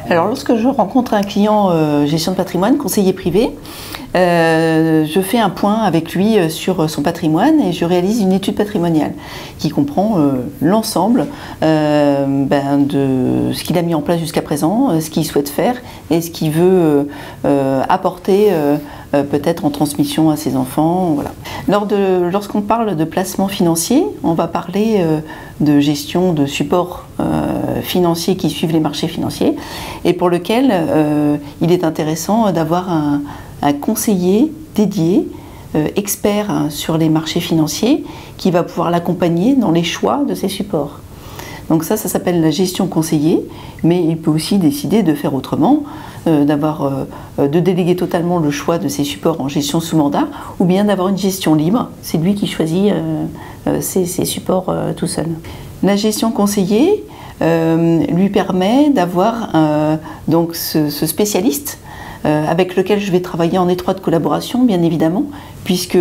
Alors lorsque je rencontre un client gestion de patrimoine, conseiller privé, je fais un point avec lui sur son patrimoine et je réalise une étude patrimoniale qui comprend l'ensemble de ce qu'il a mis en place jusqu'à présent, ce qu'il souhaite faire et ce qu'il veut apporter peut-être en transmission à ses enfants. Voilà. Lorsqu'on parle de placement financier, on va parler de gestion de supports financiers qui suivent les marchés financiers et pour lequel il est intéressant d'avoir un conseiller dédié, expert sur les marchés financiers, qui va pouvoir l'accompagner dans les choix de ces supports. Donc ça s'appelle la gestion conseillée, mais il peut aussi décider de faire autrement, de déléguer totalement le choix de ses supports en gestion sous mandat, ou bien d'avoir une gestion libre, c'est lui qui choisit ses supports tout seul. La gestion conseillée lui permet d'avoir donc ce spécialiste avec lequel je vais travailler en étroite collaboration, bien évidemment, puisque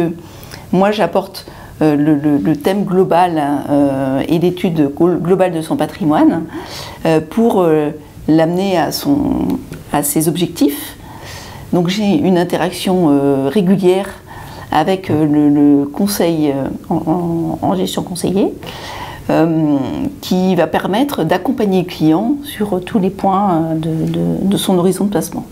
moi j'apporte le thème global et l'étude globale de son patrimoine pour l'amener à ses objectifs. Donc j'ai une interaction régulière avec le conseil en gestion conseillée qui va permettre d'accompagner le client sur tous les points de son horizon de placement.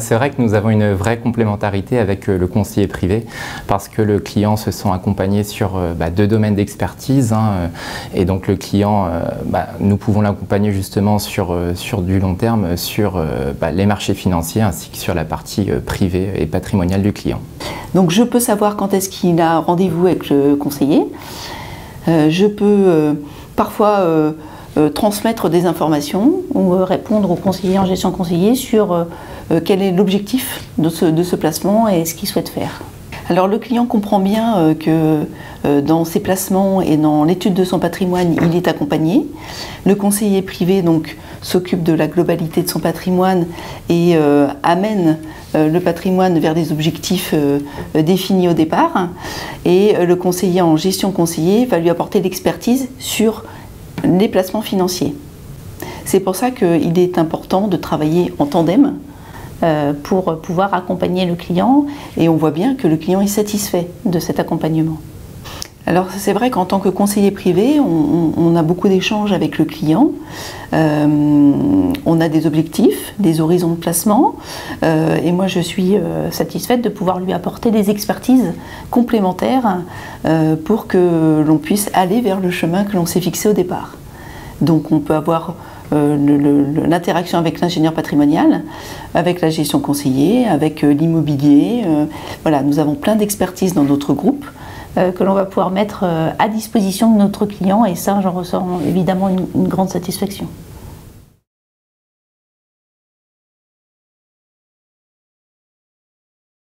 C'est vrai que nous avons une vraie complémentarité avec le conseiller privé parce que le client se sent accompagné sur deux domaines d'expertise et donc le client, nous pouvons l'accompagner justement sur du long terme sur les marchés financiers ainsi que sur la partie privée et patrimoniale du client. Donc je peux savoir quand est-ce qu'il a rendez-vous avec le conseiller, je peux parfois transmettre des informations ou répondre au conseiller en gestion conseillée sur quel est l'objectif de ce placement et ce qu'il souhaite faire. Alors le client comprend bien que dans ses placements et dans l'étude de son patrimoine, il est accompagné. Le conseiller privé donc s'occupe de la globalité de son patrimoine et amène le patrimoine vers des objectifs définis au départ. Et le conseiller en gestion conseillée va lui apporter l'expertise sur les placements financiers. C'est pour ça qu'il est important de travailler en tandem pour pouvoir accompagner le client et on voit bien que le client est satisfait de cet accompagnement. Alors c'est vrai qu'en tant que conseiller privé, on a beaucoup d'échanges avec le client, on a des objectifs, des horizons de placement et moi je suis satisfaite de pouvoir lui apporter des expertises complémentaires pour que l'on puisse aller vers le chemin que l'on s'est fixé au départ. Donc on peut avoir l'interaction avec l'ingénieur patrimonial, avec la gestion conseillée, avec l'immobilier. Voilà, nous avons plein d'expertises dans notre groupe que l'on va pouvoir mettre à disposition de notre client et ça, j'en ressens évidemment une grande satisfaction.